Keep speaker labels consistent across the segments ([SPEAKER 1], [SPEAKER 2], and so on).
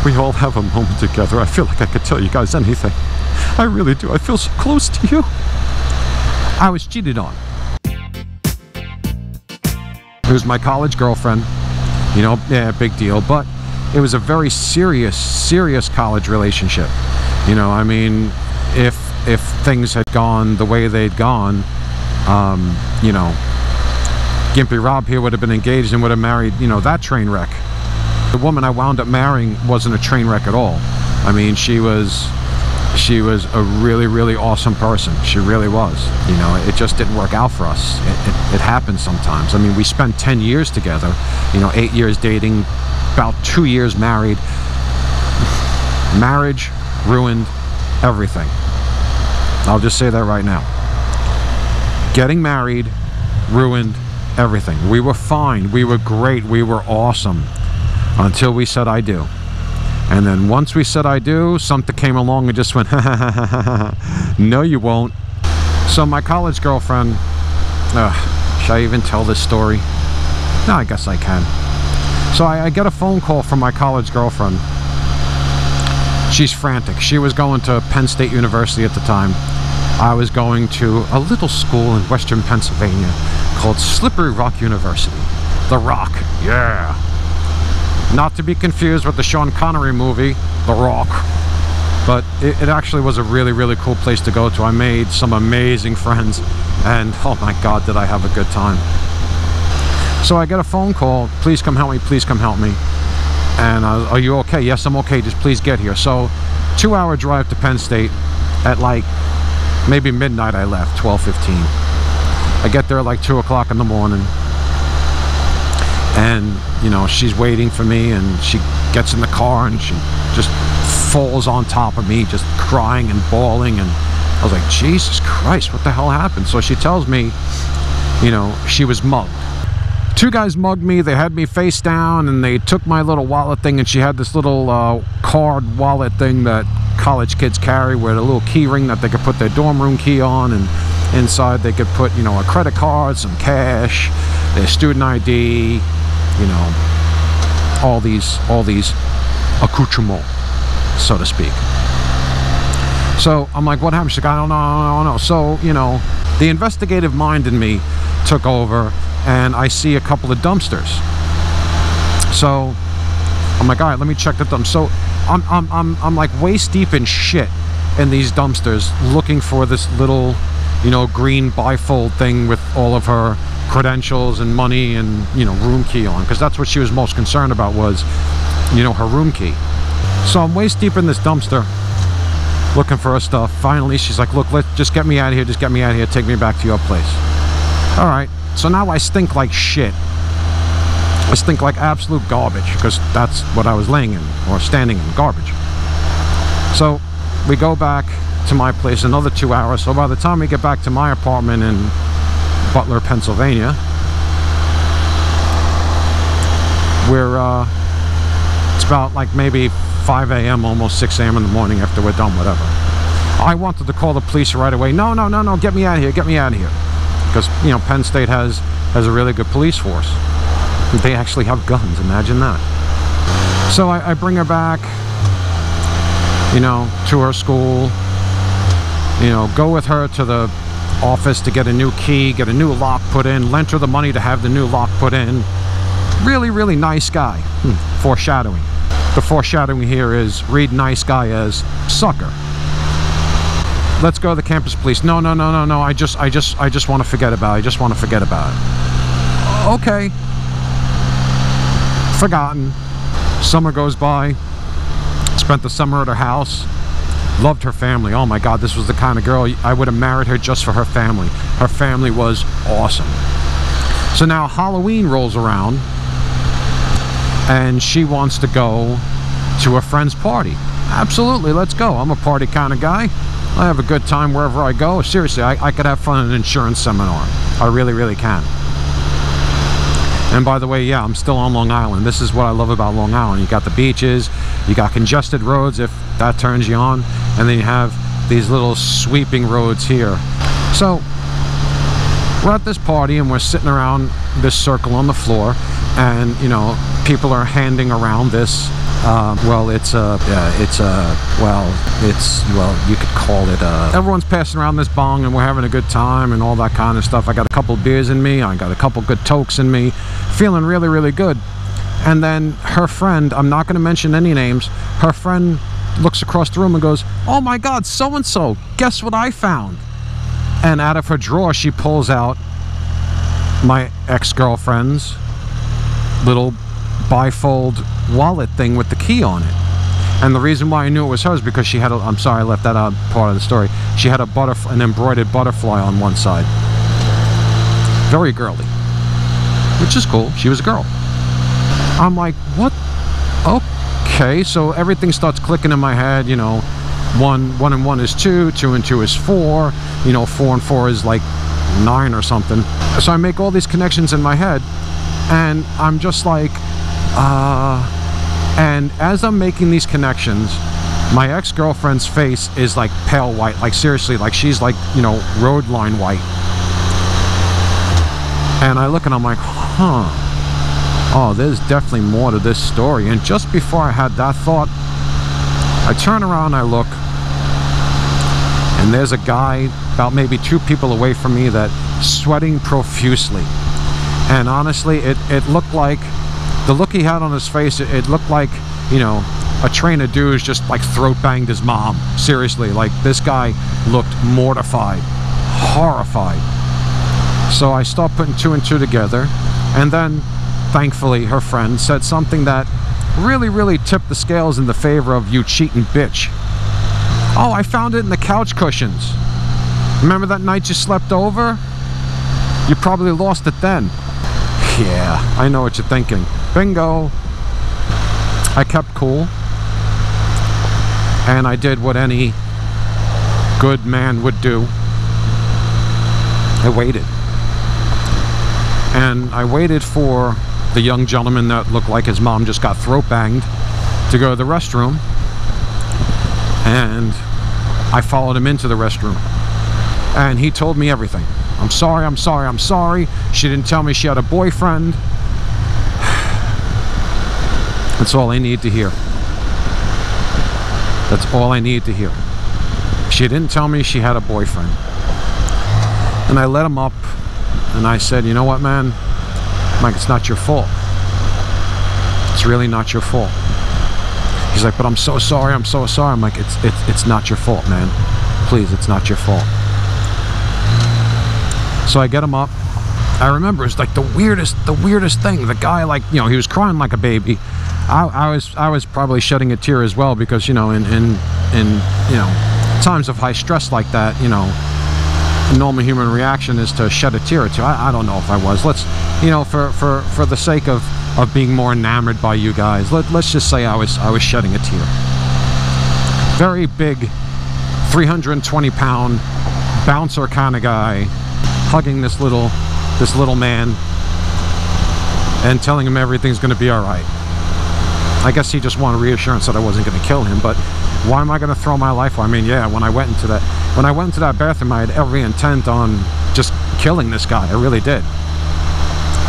[SPEAKER 1] we all have a moment together. I feel like I could tell you guys anything. I really do. I feel so close to you. I was cheated on. It was my college girlfriend. You know, yeah, big deal. But it was a very serious college relationship. You know, I mean, if things had gone the way they'd gone, you know, Gimpy Rob here would have been engaged and would have married, you know, that train wreck. The woman I wound up marrying wasn't a train wreck at all. I mean, she was a really awesome person. She really was. You know, it just didn't work out for us. It happens sometimes. I mean, we spent 10 years together, you know, 8 years dating, about 2 years married. Marriage ruined everything. I'll just say that right now. Getting married ruined everything. We were fine. We were great. We were awesome. Until we said I do. And then once we said I do, something came along and just went, no you won't. So my college girlfriend, should I even tell this story? No, I guess I can. So I get a phone call from my college girlfriend. She's frantic. She was going to Penn State University at the time. I was going to a little school in western Pennsylvania called Slippery Rock University. The Rock, yeah. Not to be confused with the Sean Connery movie, The Rock. But it actually was a really cool place to go to. I made some amazing friends, and oh my God, did I have a good time. So I get a phone call, please come help me, please come help me. And are you okay? Yes, I'm okay, just please get here. So 2-hour drive to Penn State at like maybe midnight. I left 12:15. I get there like 2 o'clock in the morning, and you know, she's waiting for me, and she gets in the car and she just falls on top of me, just crying and bawling. And I was like, Jesus Christ, what the hell happened? So she tells me, you know, she was mugged. 2 guys mugged me. They had me face down, and they took my little wallet thing, and she had this little card wallet thing that college kids carry with a little key ring that they could put their dorm room key on, and inside they could put, you know, a credit card, some cash, their student ID, you know, all these accoutrements, so to speak. So I'm like, what happened? She's like, I don't know. So, you know, the investigative mind in me took over, and I see a couple of dumpsters. So I'm like, all right, let me check the dumpster. So I'm like waist deep in shit in these dumpsters, looking for this little, you know, green bifold thing with all of her credentials and money and, you know, room key on, because that's what she was most concerned about, was, you know, her room key. So I'm waist deep in this dumpster looking for her stuff. Finally she's like, look, just get me out of here, just get me out of here, take me back to your place. All right, so now I stink like shit. I stink like absolute garbage, because that's what I was laying in, or standing in, garbage. So we go back to my place, another 2 hours. So by the time we get back to my apartment in Butler, Pennsylvania, it's about like maybe 5 a.m., almost 6 a.m. in the morning after we're done, whatever. I wanted to call the police right away. No, get me out of here, get me out of here. Because, you know, Penn State has a really good police force. They actually have guns, imagine that. So I bring her back, you know, to her school, you know, go with her to the office to get a new key, get a new lock put in, lent her the money to have the new lock put in. Really nice guy. Foreshadowing. The foreshadowing here is read nice guy as sucker. Let's go to the campus police. No, I just want to forget about it. I just want to forget about it. Okay. Forgotten. Summer goes by. Spent the summer at her house. Loved her family. Oh my God, this was the kind of girl I would have married her just for her family. Her family was awesome. So now Halloween rolls around, and she wants to go to a friend's party. Absolutely, let's go. I'm a party kind of guy. I have a good time wherever I go. Seriously, I could have fun at an insurance seminar. I really can. And by the way, yeah, I'm still on Long Island. This is what I love about Long Island. You got the beaches, you got congested roads if that turns you on, and then you have these little sweeping roads here. So we're at this party, and we're sitting around this circle on the floor, and, you know, people are handing around this well, you could call it, everyone's passing around this bong and we're having a good time and all that kind of stuff. I got a couple beers in me, I got a couple good tokes in me, feeling really, really good. And then her friend, I'm not going to mention any names, her friend looks across the room and goes, "Oh my God, so-and-so, guess what I found?" And out of her drawer, she pulls out my ex-girlfriend's little bifold wallet thing with the key on it. And the reason why I knew it was hers because she had I'm sorry I left that out part of the story. She had an embroidered butterfly on one side. Very girly, which is cool. She was a girl. I'm like, what? Okay, so everything starts clicking in my head. You know, 1 and 1 is 2, 2 and 2 is 4. You know, 4 and 4 is like 9 or something. So I make all these connections in my head, and I'm just like, and as I'm making these connections, my ex-girlfriend's face is like pale white, like seriously, like she's like, you know, road line white. And I look and I'm like, oh, there's definitely more to this story. And just before I had that thought, I turn around, I look, and there's a guy about maybe 2 people away from me that sweating profusely. And honestly, it looked like, the look he had on his face, it looked like, you know, a train of dudes just like throat banged his mom. Seriously, like this guy looked mortified, horrified. So I start putting 2 and 2 together, and then thankfully her friend said something that really, really tipped the scales in the favor of "you cheating bitch." "Oh, I found it in the couch cushions. Remember that night you slept over? You probably lost it then." Yeah, I know what you're thinking. Bingo. I kept cool, and I did what any good man would do. I waited. And I waited for the young gentleman that looked like his mom just got throat banged to go to the restroom, and I followed him into the restroom, and he told me everything. "I'm sorry, I'm sorry, I'm sorry. She didn't tell me she had a boyfriend." That's all I need to hear. That's all I need to hear. She didn't tell me she had a boyfriend. And I let him up, and I said, "You know what, man? Mike, it's not your fault. It's really not your fault." He's like, "But I'm so sorry, I'm so sorry." I'm like, it's not your fault, man. Please, it's not your fault. So I get him up. I remember it's like the weirdest thing. The guy, like, you know, he was crying like a baby. I was probably shedding a tear as well, because, you know, in you know, times of high stress like that, you know, a normal human reaction is to shed a tear or two. I don't know if I was. Let's, you know, for the sake of being more enamored by you guys, let's just say I was shedding a tear. Very big, 320-pound bouncer kind of guy, hugging this little man and telling him everything's going to be all right. I guess he just wanted reassurance that I wasn't going to kill him, but why am I going to throw my life away? I mean, yeah, when I went into that bathroom, I had every intent on just killing this guy. I really did.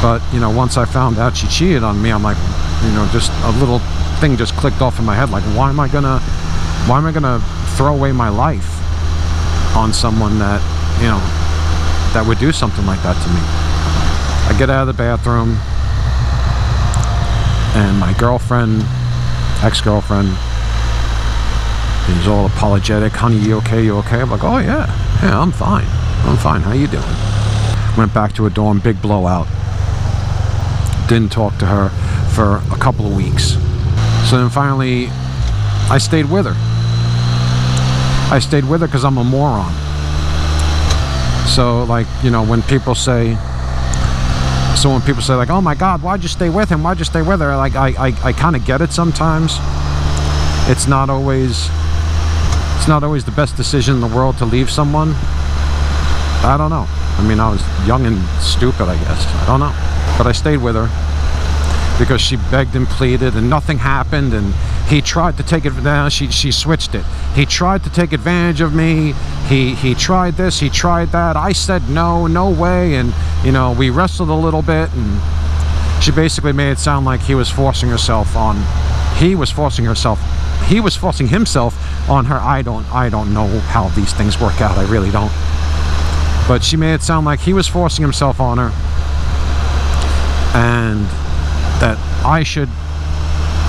[SPEAKER 1] But, you know, once I found out she cheated on me, I'm like, you know, just a little thing just clicked off in my head, like, why am I gonna throw away my life on someone that, you know, that would do something like that to me? I get out of the bathroom, and my girlfriend, ex-girlfriend, is all apologetic. "Honey, you okay? You okay?" I'm like, "Oh yeah, I'm fine. I'm fine. How you doing?" Went back to her dorm, big blowout. Didn't talk to her for a couple of weeks. So then finally, I stayed with her. I stayed with her because I'm a moron. So, like, you know, when people say like, "Oh my God, why'd you stay with him? Why'd you stay with her?" Like, I kind of get it sometimes. It's not always the best decision in the world to leave someone. I don't know. I mean, I was young and stupid, I guess. I don't know. But I stayed with her because she begged and pleaded, and nothing happened, and he tried to take it down. She switched it. He tried to take advantage of me. He tried this, he tried that. I said no way, and, you know, we wrestled a little bit, and she basically made it sound like he was forcing himself on he was forcing himself on her. I don't know how these things work out, I really don't, but she made it sound like he was forcing himself on her, and that I should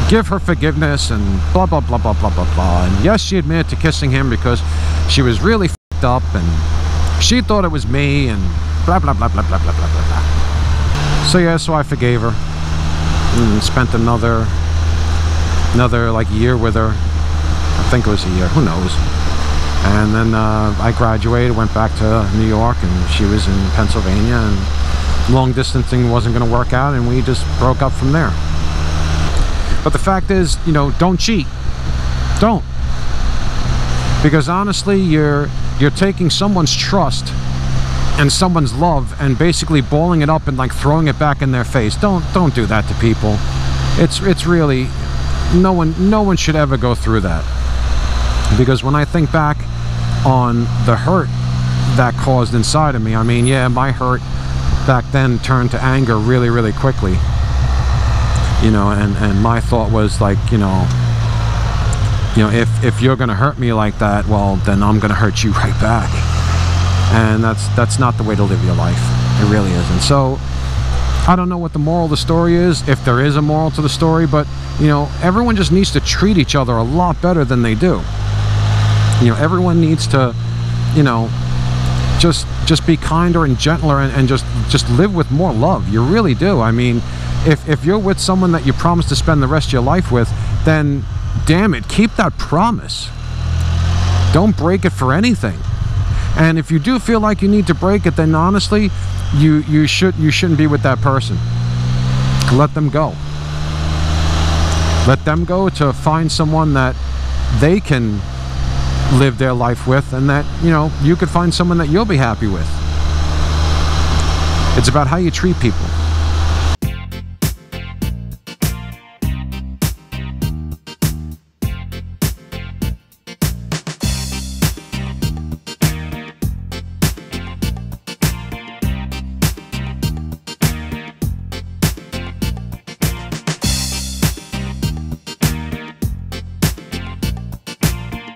[SPEAKER 1] give her forgiveness and blah blah blah blah blah blah blah. And yes, she admitted to kissing him because she was really f***ed up and she thought it was me and blah blah blah blah blah blah blah blah. So yeah, so I forgave her and spent another like year with her. I think it was a year, who knows. And then I graduated, went back to New York, and she was in Pennsylvania, and long distancing wasn't going to work out, and we just broke up from there. But the fact is, you know, don't cheat. Don't. Because honestly, you're taking someone's trust and someone's love and basically balling it up and like throwing it back in their face. Don't do that to people. It's really, no one should ever go through that. Because when I think back on the hurt that caused inside of me, I mean, yeah, my hurt back then turned to anger really, really quickly. You know, and my thought was like, you know, if you're gonna hurt me like that, well, then I'm gonna hurt you right back. And that's not the way to live your life. It really isn't. So I don't know what the moral of the story is, if there is a moral to the story, but you know, everyone just needs to treat each other a lot better than they do. You know, everyone needs to, you know, just be kinder and gentler and just live with more love. You really do. I mean, if you're with someone that you promise to spend the rest of your life with, then damn it, keep that promise. Don't break it for anything. And if you do feel like you need to break it, then honestly, you shouldn't be with that person. Let them go. Let them go to find someone that they can live their life with, and that, you know, you could find someone that you'll be happy with. It's about how you treat people.